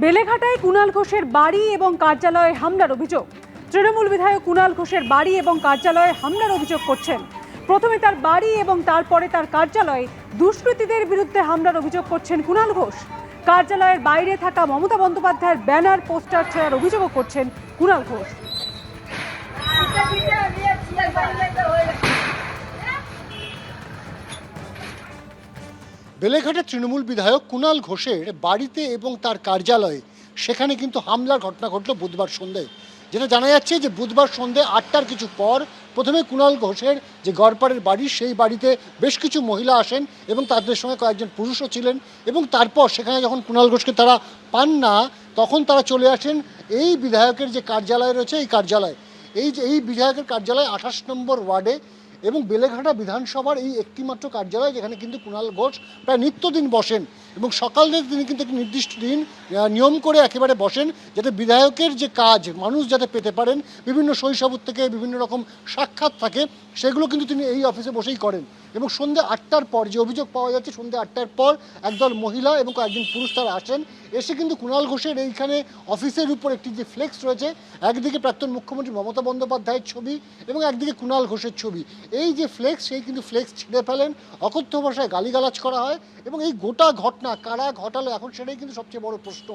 বেলেঘাটায় কুণাল ঘোষের বাড়ি এবং কার্যালয়ে হামলার অভিযোগ। তৃণমূল বিধায়ক কুণাল ঘোষের বাড়ি এবং কার্যালয়ে হামলার অভিযোগ করছেন। প্রথমে তার বাড়ি এবং তারপরে তার কার্যালয়ে দুষ্কৃতীদের বিরুদ্ধে হামলার অভিযোগ করছেন কুণাল ঘোষ। কার্যালয়ের বাইরে থাকা মমতা বন্দ্যোপাধ্যায়ের ব্যানার পোস্টার ছেঁড়ার অভিযোগও করছেন কুণাল ঘোষ। বেলেঘাটার তৃণমূল বিধায়ক কুণাল ঘোষের বাড়িতে এবং তার কার্যালয়ে সেখানে কিন্তু হামলার ঘটনা ঘটল বুধবার সন্ধ্যায়। যেটা জানা যাচ্ছে যে বুধবার সন্ধ্যে 8টার কিছু পর প্রথমে কুণাল ঘোষের যে গড়পাড়ের বাড়ি, সেই বাড়িতে বেশ কিছু মহিলা আসেন এবং তাদের সঙ্গে কয়েকজন পুরুষও ছিলেন, এবং তারপর সেখানে যখন কুণাল ঘোষকে তারা পান না তখন তারা চলে আসেন এই বিধায়কের যে কার্যালয় রয়েছে এই কার্যালয়, এই বিধায়কের কার্যালয় 28 নম্বর ওয়ার্ডে এবং বেলেঘাটা বিধানসভার এই একটিমাত্র কার্যালয় যেখানে কিন্তু কুণাল ঘোষ প্রায় নিত্যদিন বসেন, এবং সকাল থেকে তিনি কিন্তু একটি নির্দিষ্ট দিন নিয়ম করে একেবারে বসেন যাতে বিধায়কের যে কাজ মানুষ যাতে পেতে পারেন, বিভিন্ন শৈশব থেকে বিভিন্ন রকম সাক্ষাৎ থাকে, সেগুলো কিন্তু তিনি এই অফিসে বসেই করেন। এবং সন্ধ্যে 8টার পর যে অভিযোগ পাওয়া যাচ্ছে, সন্ধ্যে 8টার পর একদল মহিলা এবং কয়েকজন পুরুষ তারা আসেন, এসে কিন্তু কুণাল ঘোষের এইখানে অফিসের উপর একটি যে ফ্লেক্স রয়েছে, একদিকে প্রাক্তন মুখ্যমন্ত্রী মমতা বন্দ্যোপাধ্যায়ের ছবি এবং একদিকে কুণাল ঘোষের ছবি, এই যে ফ্লেক্স সেই কিন্তু ফ্লেক্স ছিঁড়ে ফেলেন, অকথ্য ভাষায় গালিগালাজ করা হয়। এবং এই গোটা ঘটনা কারা ঘটালো এখন সেটাই কিন্তু সবচেয়ে বড় প্রশ্ন।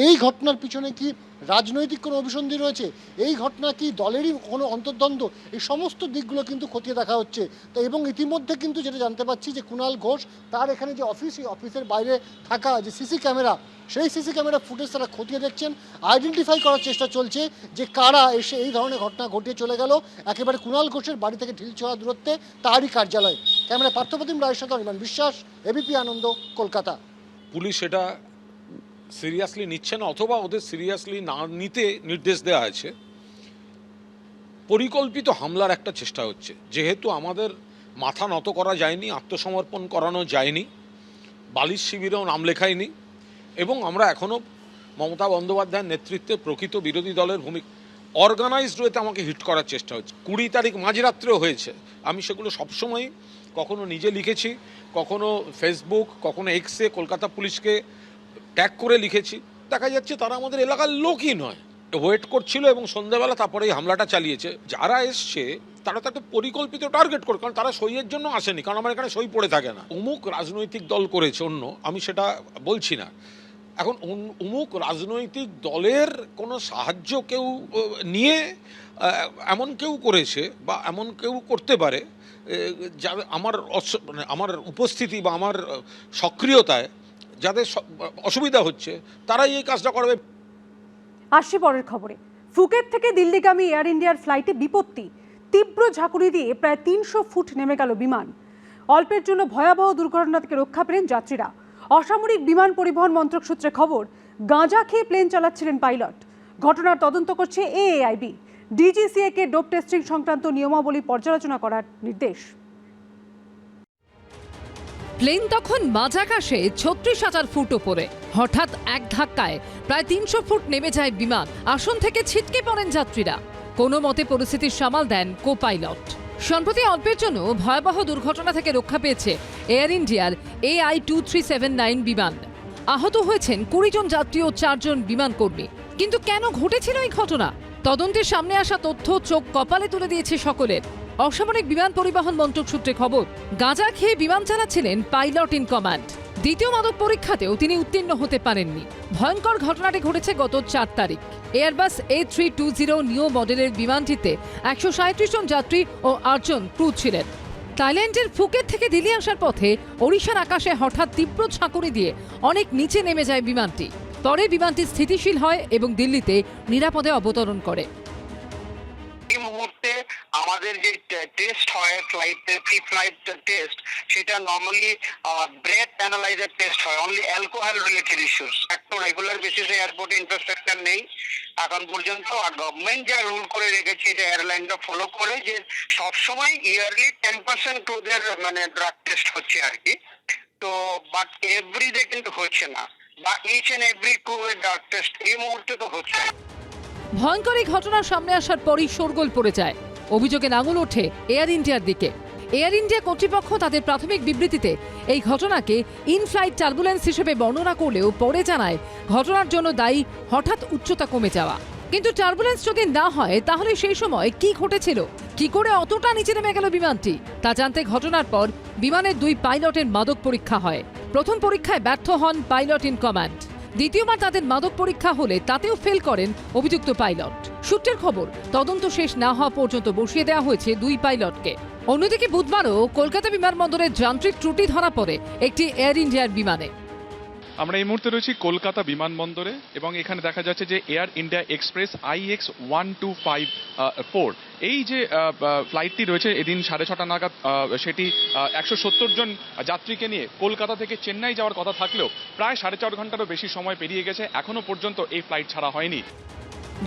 এই ঘটনার পিছনে কি রাজনৈতিক কোনো অভিসন্ধি রয়েছে? এই ঘটনা কি দলেরই কোনো অন্তর্দ্বন্দ্ব? এই সমস্ত দিকগুলো কিন্তু খতিয়ে দেখা হচ্ছে। তো এবং ইতিমধ্যে কিন্তু যেটা জানতে পারছি যে কুণাল ঘোষ তার এখানে যে অফিস, এই অফিসের বাইরে থাকা যে সিসি ক্যামেরা, সেই সিসি ক্যামেরা ফুটেজ তারা খতিয়ে দেখছেন, আইডেন্টিফাই করার চেষ্টা চলছে যে কারা এসে এই ধরনের ঘটনা ঘটিয়ে চলে গেল একেবারে কুণাল ঘোষের বাড়ি থেকে ঢিলছোড়া দূরত্বে তারই কার্যালয়। ক্যামেরা পার্থপ্রতিম রায়ের সাথে অনির্বাণ বিশ্বাস, এবিপি আনন্দ, কলকাতা। পুলিশ এটা সিরিয়াসলি নিচ্ছে না, অথবা ওদের সিরিয়াসলি না নিতে নির্দেশ দেওয়া আছে। পরিকল্পিত হামলার একটা চেষ্টা হচ্ছে, যেহেতু আমাদের মাথা নত করা যায়নি, আত্মসমর্পণ করানো যায়নি, বালিশ শিবিরেও নাম লেখায়নি, এবং আমরা এখনও মমতা বন্দ্যোপাধ্যায়ের নেতৃত্বে প্রকৃত বিরোধী দলের ভূমিকা অর্গানাইজড ওয়েতে আমাকে হিট করার চেষ্টা হচ্ছে। 20 তারিখ মাঝরাত্রেও হয়েছে। আমি সেগুলো সবসময় কখনো নিজে লিখেছি, কখনো ফেসবুক, কখনো এক্সে কলকাতা পুলিশকে ট্যাগ করে লিখেছি। দেখা যাচ্ছে তারা আমাদের এলাকার লোকই নয়, ওয়েট করছিল এবং সন্ধ্যাবেলা তারপরে এই হামলাটা চালিয়েছে। যারা এসছে তারা তো একটা পরিকল্পিত টার্গেট করে, কারণ তারা সইয়ের জন্য আসেনি, কারণ আমার এখানে সই পড়ে থাকে না। অমুক রাজনৈতিক দল করেছে অন্য, আমি সেটা বলছি না। এখন অমুক রাজনৈতিক দলের কোনো সাহায্য কেউ নিয়ে এমন কেউ করেছে বা এমন কেউ করতে পারে, যা আমার উপস্থিতি বা আমার সক্রিয়তায় যাদের অসুবিধা হচ্ছে তারাই এই কাজটা করবে। আসছি পরের খবরে। ফুকেট থেকে দিল্লিগামী এয়ার ইন্ডিয়ার ফ্লাইটে বিপত্তি, তীব্র ঝাঁকুনি দিয়ে প্রায় 300 ফুট নেমে গেল বিমান। অল্পের জন্য ভয়াবহ দুর্ঘটনা থেকে রক্ষা পেলেন যাত্রীরা। অসামরিক বিমান পরিবহন মন্ত্রক সূত্রে খবর, গাঁজা খেয়ে প্লেন চালাচ্ছিলেন পাইলট। ঘটনার তদন্ত করছে এএআইবি। ডিজিসিএ-কে ডোপ টেস্টিং সংক্রান্ত নিয়মাবলী পর্যালোচনা করার নির্দেশ। প্লেন তখন মাঝাকাশে 36,000 ফুট ওপরে। হঠাৎ এক ধাক্কায় প্রায় 300 ফুট নেমে যায় বিমান। আসন থেকে ছিটকে পড়েন যাত্রীরা। কোনো মতে পরিস্থিতির সামাল দেন কো পাইলট। সম্প্রতি অল্পের জন্য ভয়াবহ দুর্ঘটনা থেকে রক্ষা পেয়েছে এয়ার ইন্ডিয়ার AI2379 বিমান। আহত হয়েছেন 20 জন যাত্রী ও 4 জন বিমান কর্মী। কিন্তু কেন ঘটেছিল এই ঘটনা? তদন্তের সামনে আসা তথ্য চোখ কপালে তুলে দিয়েছে সকলের। অসামরিক বিমান পরিবহন মন্ত্রক সূত্রে খবর, গাঁজা খেয়ে বিমান চালাচ্ছিলেন পাইলট ইন কমান্ড। দ্বিতীয় মাদক পরীক্ষাতেও তিনি উত্তীর্ণ হতে পারেননি। ভয়ঙ্কর ঘটনাটি ঘটেছে গত 4 তারিখ। এয়ারবাস A320 নিও মডেলের বিমানটিতে 137 জন যাত্রী ও 8 জন ক্রু ছিলেন। থাইল্যান্ডের ফুকেট থেকে দিল্লি আসার পথে ওড়িশার আকাশে হঠাৎ তীব্র ঝাঁকুনি দিয়ে অনেক নিচে নেমে যায় বিমানটি। পরে বিমানটি স্থিতিশীল হয় এবং দিল্লিতে নিরাপদে অবতরণ করে। এই মুহূর্তে আমাদের যে টেস্ট হয় ফ্লাইটের প্রি ফ্লাইট টেস্ট, সেটা নর্মালি ব্রেথ অ্যানালাইজার টেস্ট হয়, অনলি অ্যালকোহল রিলেটেড ইস্যুস। একটু রেগুলার বেসিসে এয়ারপোর্টে ইনফ্রাস্ট্রাকচার নেই এখন পর্যন্ত। আর গভর্নমেন্ট যা রুল করে রেখেছে, এটা এয়ারলাইনটা ফলো করে, যে সবসময় ইয়ারলি 10% ক্রুদের মানে ড্রাগ টেস্ট হচ্ছে আর কি। তো বাট এভরিডে কিন্তু হচ্ছে না, বা ইচ এন্ড এভরি ক্রু এর ড্রাগ টেস্ট এই মুহূর্তে তো হচ্ছে না। ভয়ঙ্কর এই ঘটনার সামনে আসার পরই শোরগোল পড়ে যায়। অভিযোগের আঙুল ওঠে এয়ার ইন্ডিয়ার দিকে। এয়ার ইন্ডিয়া কর্তৃপক্ষ তাদের প্রাথমিক বিবৃতিতে এই ঘটনাকে ইন ফ্লাইট টার্বুলেন্স হিসেবে বর্ণনা করলেও পরে জানায় ঘটনার জন্য দায়ী হঠাৎ উচ্চতা কমে যাওয়া। কিন্তু টার্বুলেন্স যদি না হয় তাহলে সেই সময় কি ঘটেছিল, কি করে অতটা নিচে নেমে গেল বিমানটি, তা জানতে ঘটনার পর বিমানের 2 পাইলটের মাদক পরীক্ষা হয়। প্রথম পরীক্ষায় ব্যর্থ হন পাইলট ইন কমান্ড। দ্বিতীয়বার তাদের মাদক পরীক্ষা হলে তাতেও ফেল করেন অভিযুক্ত পাইলট। সূত্রের খবর, তদন্ত শেষ না হওয়া পর্যন্ত বসিয়ে দেওয়া হয়েছে 2 পাইলটকে। অন্যদিকে বুধবারও কলকাতা বিমানবন্দরে যান্ত্রিক ত্রুটি ধরা পড়ে একটি এয়ার ইন্ডিয়ার বিমানে। আমরা এই মুহূর্তে রয়েছি কলকাতা বিমানবন্দরে এবং এখানে দেখা যাচ্ছে যে এয়ার ইন্ডিয়া এক্সপ্রেস IX 1254 এই যে ফ্লাইটটি রয়েছে এদিন 6:30 নাগাদ সেটি 170 জন যাত্রীকে নিয়ে কলকাতা থেকে চেন্নাই যাওয়ার কথা থাকলেও প্রায় 4.5 ঘন্টারও বেশি সময় পেরিয়ে গেছে, এখনো পর্যন্ত এই ফ্লাইট ছাড়া হয়নি।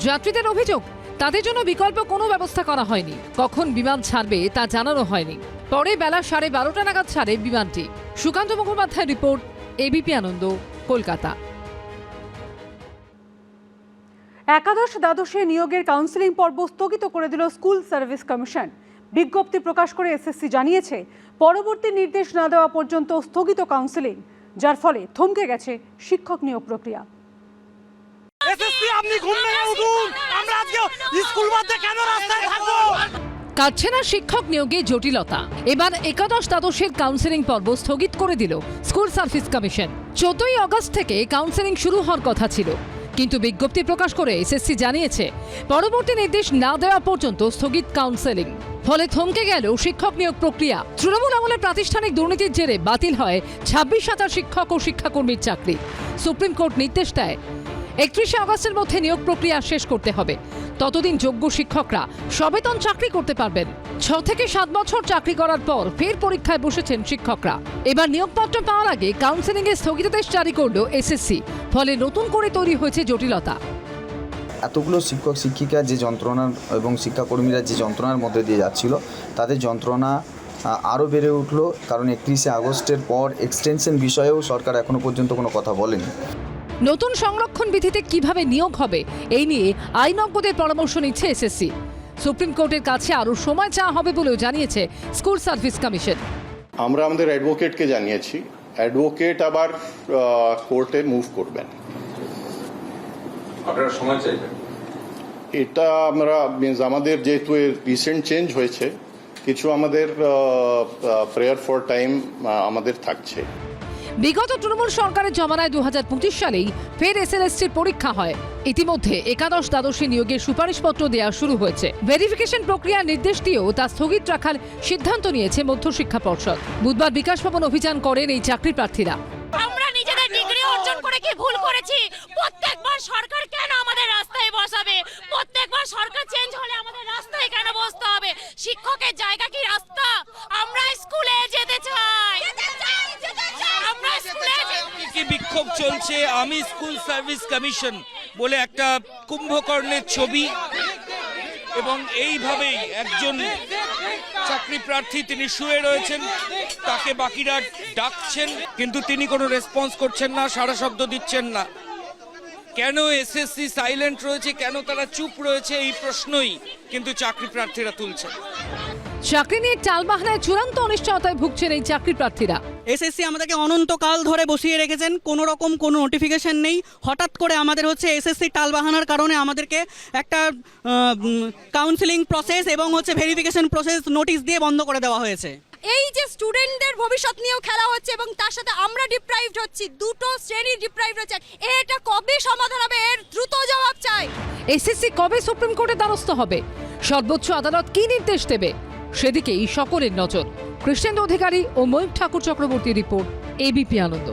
যাত্রীদের অভিযোগ, তাদের জন্য বিকল্প কোনো ব্যবস্থা করা হয়নি। কখন বিমান ছাড়বে তা জানানো হয়নি। পরে বেলা 12:30 নাগাদ ছাড়ে বিমানটি। সুকান্ত মুখোপাধ্যায় রিপোর্ট, ABP আনন্দ, কলকাতা। একাদশ দ্বাদশে নিয়োগের কাউন্সেলিং পর্ব স্থগিত করে দিল স্কুল সার্ভিস কমিশন। বিজ্ঞপ্তি প্রকাশ করে SSC জানিয়েছে পরবর্তী নির্দেশ না দেওয়া পর্যন্ত স্থগিত কাউন্সেলিং, যার ফলে থমকে গেছে শিক্ষক নিয়োগ প্রক্রিয়া। আপনি ঘুম থেকে উঠুন, আমরা আজকে স্কুল বাদে কেন রাস্তায় থাকবো? কাটছে না শিক্ষক নিয়োগে জটিলতা। এবার একাদশ দ্বাদশের কাউন্সেলিং পর্ব স্থগিত করে দিল স্কুল সার্ভিস কমিশন। 14ই আগস্ট থেকে কাউন্সেলিং শুরু হওয়ার কথা ছিল, কিন্তু বিজ্ঞপ্তি প্রকাশ করে SSC জানিয়েছে পরবর্তী নির্দেশ না দেওয়া পর্যন্ত স্থগিত কাউন্সেলিং। ফলে থমকে গেল শিক্ষক নিয়োগ প্রক্রিয়া। তৃণমূল আমলে প্রাতিষ্ঠানিক দুর্নীতির জেরে বাতিল হয় 26,000 শিক্ষক ও শিক্ষাকর্মীর চাকরি। সুপ্রিম কোর্ট নির্দেশ দেয় 31শে আগস্টের মধ্যে নিয়োগ প্রক্রিয়া শেষ করতে হবে। ততদিন যোগ্য শিক্ষকরা সবেতন চাকরি করতে পারবেন। 6 থেকে 7 বছর চাকরি করার পর ফের পরীক্ষায় বসেছেন শিক্ষকরা। এবার নিয়োগপত্র পাওয়ার আগে কাউন্সেলিংয়ে স্থগিতাদেশ জারি করল SSC। ফলে নতুন করে তৈরি হয়েছে জটিলতা। এতগুলো শিক্ষক শিক্ষিকা যে যন্ত্রণা এবং শিক্ষাকর্মীরা যে যন্ত্রণার মধ্যে দিয়ে যাচ্ছিল, তাদের যন্ত্রণা আরও বেড়ে উঠলো, কারণ 31শে আগস্টের পর এক্সটেনশন বিষয়েও সরকার এখনো পর্যন্ত কোনো কথা বলেনি। নতুন সংরক্ষণ বিধিতে কিভাবে নিয়োগ হবে এই নিয়ে আইনজ্ঞদের পরামর্শ নিচ্ছে SSC। সুপ্রিম কোর্টের কাছে আরও সময় চাওয়া হবে বলেও জানিয়েছে স্কুল সার্ভিস কমিশন। আমরা আমাদের অ্যাডভোকেটকে জানিয়েছি, অ্যাডভোকেট আবার কোর্টে মুভ করবেন। আপনারা সময় চাইবেন? এটা আমরা আমাদের যেহেতু রিসেন্ট চেঞ্জ হয়েছে, কিছু আমাদের প্রেয়ার ফর টাইম আমাদের থাকছে। বিগত তৃণমূল সরকারের জমানায় 2025 সালেই ফের SLSTর পরীক্ষা হয়। ইতিমধ্যে একাদশ দ্বাদশে নিয়োগের সুপারিশপত্র দেওয়া শুরু হয়েছে। ভেরিফিকেশন প্রক্রিয়ার নির্দেশ দিয়েও তা স্থগিত রাখার সিদ্ধান্ত নিয়েছে মধ্যশিক্ষা পর্ষদ। বুধবার বিকাশ ভবন অভিযান করেন এই চাকরি প্রার্থীরা। আমরা নিজেদের ডিগ্রি অর্জন করে কি ভুল করেছি? প্রত্যেকবার সরকার কেন আমাদের রাস্তায় বসাবে? প্রত্যেকবার সরকার চেঞ্জ হলে আমাদের রাস্তায় কেন বসতে হবে? শিক্ষকের জায়গা কি রাস্তা? আমরা স্কুলে যেতে চাই। আমরা স্কুলে কি বিক্ষোভ চলছে? আমি স্কুল সার্ভিস কমিশন বলে একটা কুম্ভকর্ণের ছবি, এবং এইভাবেই একজন চাকরি প্রার্থী তিনি শুয়ে রয়েছেন, তাকে বাকিরা ডাকছেন কিন্তু তিনি কোনো রেসপন্স করছেন না, সাড়া শব্দ দিচ্ছেন না। কেন SSC সাইলেন্ট রয়েছে, কেন তারা চুপ রয়েছে, এই প্রশ্নই কিন্তু চাকরি প্রার্থীরা তুলছেন। চাকরি নিয়ে টালবাহানায় চূড়ান্ত অনিশ্চয়তায় ভুগছেন এই চাকরি প্রার্থীরা। SSC আমাদেরকে অনন্তকাল ধরে বসিয়ে রেখেছেন, কোনো রকম কোনো নোটিফিকেশন নেই। হঠাৎ করে আমাদের হচ্ছে SSC টালবাহানার কারণে আমাদেরকে একটা কাউন্সেলিং প্রসেস এবং হচ্ছে ভেরিফিকেশন প্রসেস নোটিশ দিয়ে বন্ধ করে দেওয়া হয়েছে। এই যে স্টুডেন্টদের ভবিষ্যৎ নিয়েও খেলা হচ্ছে এবং তার সাথে আমরা ডিপ্রাইভড হচ্ছি, দুটো শ্রেণী ডিপ্রাইভড হচ্ছে। এটা কবে সমাধান হবে? এর দ্রুত জবাব চাই। SSC কবে সুপ্রিম কোর্টের দ্বারস্থ হবে? সর্বোচ্চ আদালত কি নির্দেশ দেবে? সেদিকেই সকলের নজর। কৃষ্ণেন্দু অধিকারী ও ময়ূর ঠাকুর চক্রবর্তী রিপোর্ট, ABP আনন্দ।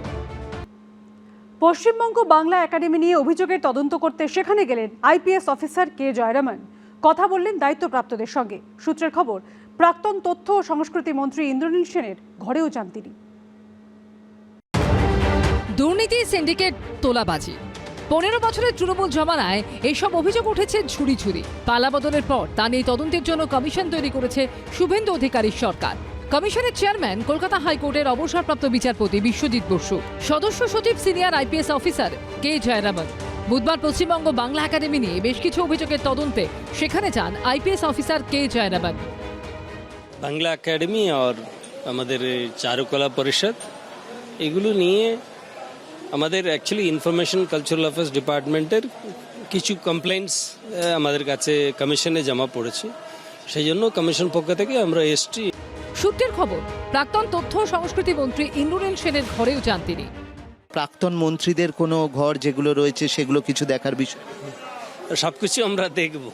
পশ্চিমবঙ্গ বাংলা একাডেমি নিয়ে অভিযোগের তদন্ত করতে সেখানে গেলেন IPS অফিসার K জয়রামন। কথা বললেন দায়িত্বপ্রাপ্তদের সঙ্গে। সূত্রের খবর, প্রাক্তন তথ্য ও সংস্কৃতি মন্ত্রী ইন্দ্রনীল সেনের ঘরেও যান তিনি। দুর্নীতি, সিন্ডিকেট, তোলাবাজি, 15 বছরের তৃণমূল জমানায় এইসব অভিযোগ উঠেছে ঝুড়ি ঝুড়ি। পালাবদলের পর তা নিয়ে তদন্তের জন্য কমিশন তৈরি করেছে শুভেন্দু অধিকারীর সরকার। কমিশনের চেয়ারম্যান কলকাতা হাইকোর্টের অবসরপ্রাপ্ত বিচারপতি বিশ্বজিৎ বসু, সদস্য সচিব senior IPS officer K Jayaraman. বুধবার পশ্চিমবঙ্গ বাংলা একাডেমি নিয়ে বেশ কিছু অভিযোগের তদন্তে সেখানে যান IPS officer K Jayaraman. Bangla Academy আর আমাদের চারুকলা পরিষদ এগুলো নিয়ে আমাদের অ্যাকচুয়ালি ইনফরমেশন কালচারাল অ্যাফেয়ার্স ডিপার্টমেন্টের কিছু কমপ্লেন্টস আমাদের কাছে কমিশনে জমা পড়েছে, সেই জন্য কমিশন পক্ষ থেকে আমরা এসছি। সূত্রের খবর, প্রাক্তন তথ্য ও সংস্কৃতি মন্ত্রী ইন্দ্রনীল সেনের ঘরেও যান তিনি। প্রাক্তন মন্ত্রীদের কোনো ঘর যেগুলো রয়েছে সেগুলো কিছু দেখার বিষয়? সব কিছু আমরা দেখব।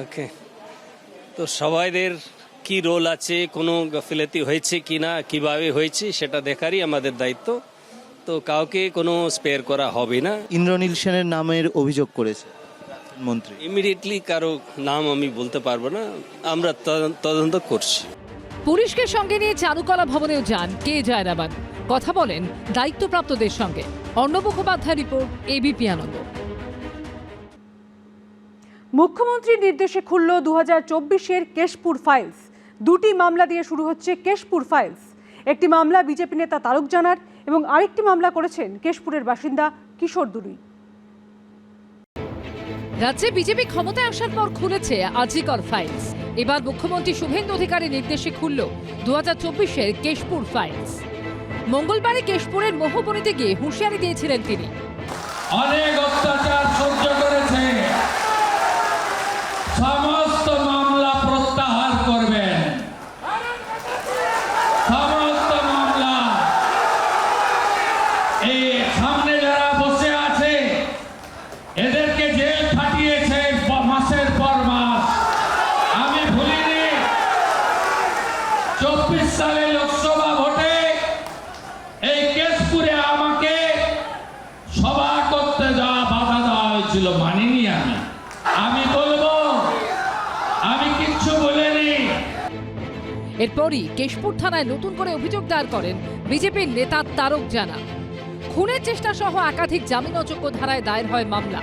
ওকে, তো সবাইদের কি রোল আছে, কোনো গাফিলতি হয়েছে কি না, কীভাবে হয়েছে সেটা দেখারই আমাদের দায়িত্ব। তো কাউকে কোনো স্পেয়ার করা হবে না। ইন্দ্রনীল সেনের নামের অভিযোগ করেছে মন্ত্রী। ইমিডিয়েটলি কারো নাম আমি বলতে পারবো না, আমরা তদন্ত করছি। পুলিশকে সঙ্গে নিয়ে চারুকলা ভবনেও যান কে জয়রামান, কথা বলেন দায়িত্বপ্রাপ্তদের সঙ্গে। অর্ণব মুখোপাধ্যায় রিপোর্ট, এবিপি আনন্দ। মুখ্যমন্ত্রীর নির্দেশে খুলল 2024-এর কেশপুর ফাইলস। দুটি মামলা দিয়ে শুরু হচ্ছে কেশপুর ফাইলস। একটি মামলা বিজেপি নেতা তারক জানার এবং আরেকটি মামলা করেছেন কেশপুরের বাসিন্দা কিশোর দুলুই। রাজ্যে বিজেপি ক্ষমতায় আসার পর খুলেছে আজিকর ফাইলস। এবার মুখ্যমন্ত্রী শুভেন্দু অধিকারীর নির্দেশে খুলল 2024-এর কেশপুর ফাইলস। মঙ্গলবারে কেশপুরের মোহবনীতে গিয়ে হুঁশিয়ারি দিয়েছিলেন তিনি। অনেক অত্যাচার সহ্য করেছে, সমস্ত মামলা প্রত্যাহার করবেন। সমস্ত মামলা, এই সামনে যারা বসে আছে এদেরকে জেল খাটিয়েছে মাসের পর মাস। আমি ভুলিনি 24 সালে লোকসভা ভোটে এই কেশপুরে আমাকে সভা করতে যাওয়া বাধা দেওয়া হয়েছিল, মানিনি। আমি বলবো আমি কিচ্ছু বলিনি। এরপরই কেশপুর থানায় নতুন করে অভিযোগ দায়ের করেন বিজেপির নেতা তারক জানা। খুনের চেষ্টা সহ একাধিক জামিন অযোগ্য ধারায় দায়ের হয় মামলা।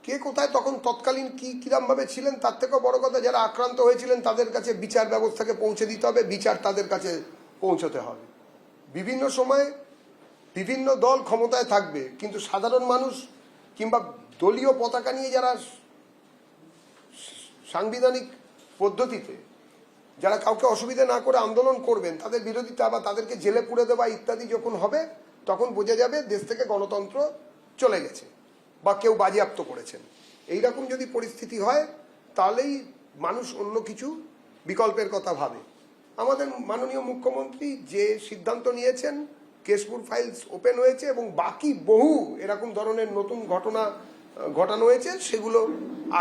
কে কোথায় তখন তৎকালীন কিরম ভাবে ছিলেন তার থেকেও বড় কথা, যারা আক্রান্ত হয়েছিলেন তাদের কাছে বিচার ব্যবস্থাকে পৌঁছে দিতে হবে, বিচার তাদের কাছে পৌঁছতে হবে। বিভিন্ন সময় বিভিন্ন দল ক্ষমতায় থাকবে, কিন্তু সাধারণ মানুষ কিংবা দলীয় পতাকা নিয়ে যারা সাংবিধানিক পদ্ধতিতে যারা কাউকে অসুবিধা না করে আন্দোলন করবেন, তাদের বিরোধিতা বা তাদেরকে জেলে পুরে দেওয়া ইত্যাদি যখন হবে, তখন বোঝা যাবে দেশ থেকে গণতন্ত্র চলে গেছে বা কেউ বাজেয়াপ্ত করেছেন। এইরকম যদি পরিস্থিতি হয় তাহলেই মানুষ অন্য কিছু বিকল্পের কথা ভাবে। আমাদের মাননীয় মুখ্যমন্ত্রী যে সিদ্ধান্ত নিয়েছেন, কেশপুর ফাইলস ওপেন হয়েছে এবং বাকি বহু এরকম ধরনের নতুন ঘটনা ঘটানো হয়েছে, সেগুলো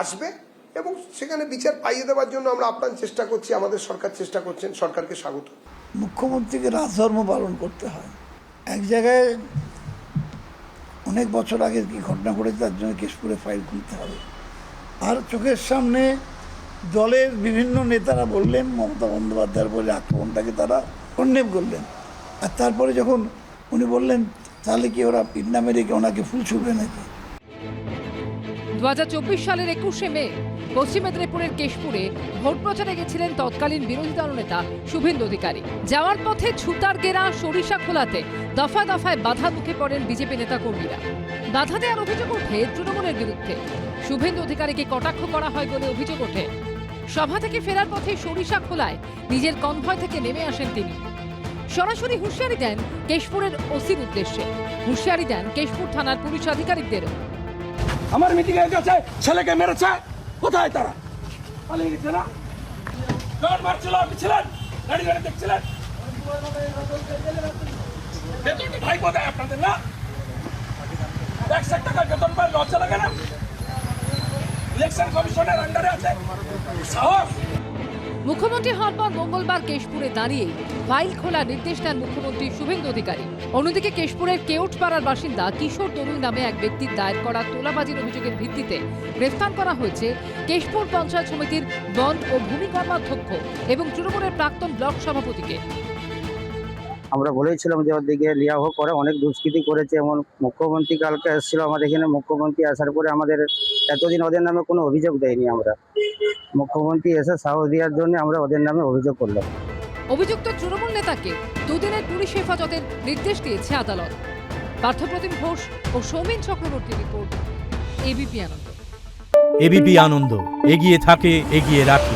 আসবে এবং সেখানে বিচার পাইয়ে দেওয়ার জন্য আমরা আপ্রাণ চেষ্টা করছি, আমাদের সরকার চেষ্টা করছেন। সরকারকে স্বাগত। মুখ্যমন্ত্রীকে রাজধর্ম পালন করতে হয়। এক জায়গায় অনেক বছর আগে কি ঘটনা ঘটেছে তার জন্য কেশপুরে ফাইল খুলতে হবে। আর চোখের সামনে দলের বিভিন্ন নেতারা বললেন, মমতা বন্দ্যোপাধ্যায়ের বলে আক্রমণটাকে তারা কন্ডেম করলেন। আর তারপরে যখন উনি বললেন তাহলে কি ওরা পিন্না মেরে ওনাকে ফুল ছুড়বে নাকি। 2024 সালের 21শে মে পশ্চিম মেদিনীপুরের কেশপুরে ভোট প্রচারে গেছিলেন তৎকালীন বিরোধী দলনেতা শুভেন্দু অধিকারী। যাওয়ার পথে ছুতার গেরা সরিষা খোলাতে দফায় দফায় বাধা মুখে পড়েন বিজেপি নেতা কর্মীরা। বাধা দেওয়ার অভিযোগ ওঠে তৃণমূলের বিরুদ্ধে। শুভেন্দু অধিকারীকে কটাক্ষ করা হয় বলে অভিযোগ ওঠে। সভা থেকে ফেরার পথে সরিষা খোলায় নিজের কনভয় থেকে নেমে আসেন তিনি। সরাসরি হুঁশিয়ারি দেন কেশপুরের ওসির উদ্দেশ্যে, হুঁশিয়ারি দেন কেশপুর থানার পুলিশ আধিকারিকদেরও। আমার মিটিং এ গেছে, ছেলেকে মেরেছে, কোথায় তারা? পালিয়ে গেছে না? গার্ড মারছিল, আপনি ছিলেন, গাড়ি গাড়ি দেখছিলেন। বেতন কি ভাই কোথায় আপনাদের না? 1 টাকা বেতন পায়, লজ্জা লাগে না? ইলেকশন কমিশনের আন্ডারে আছে সাহস। মুখ্যমন্ত্রী হওয়ার পর মঙ্গলবার কেশপুরে দাঁড়িয়ে ফাইল খোলার নির্দেশ দেন মুখ্যমন্ত্রী শুভেন্দু অধিকারী। অন্যদিকে কেশপুরের কেউটপাড়ার বাসিন্দা কিশোর দলুই নামে এক ব্যক্তির দায়ের করা তোলাবাজির অভিযোগের ভিত্তিতে গ্রেফতার করা হয়েছে কেশপুর পঞ্চায়েত সমিতির বন ও ভূমি কর্মাধ্যক্ষ এবং তৃণমূলের প্রাক্তন ব্লক সভাপতিকে। আমরা বলেছিলাম যে ওর দিকে লিয়া হোক, করে অনেক দুষ্কৃতি করেছে। এমন মুখ্যমন্ত্রী কালকে এসেছিল আমাদের এখানে। মুখ্যমন্ত্রী আসার পরে আমাদের এতদিন ওদের নামে কোনো অভিযোগ দেয়নি। আমরা মুখ্যমন্ত্রী এসে সাহস দেওয়ার জন্য আমরা ওদের নামে অভিযোগ করলাম। অভিযুক্ত তৃণমূল নেতাকে দুদিনের পুলিশ হেফাজতের নির্দেশ দিয়েছে আদালত। পার্থপ্রতিম ঘোষ ও সৌমেন চক্রবর্তী রিপোর্ট, এবিপি আনন্দ। এবিপি আনন্দ, এগিয়ে থাকে, এগিয়ে রাখে।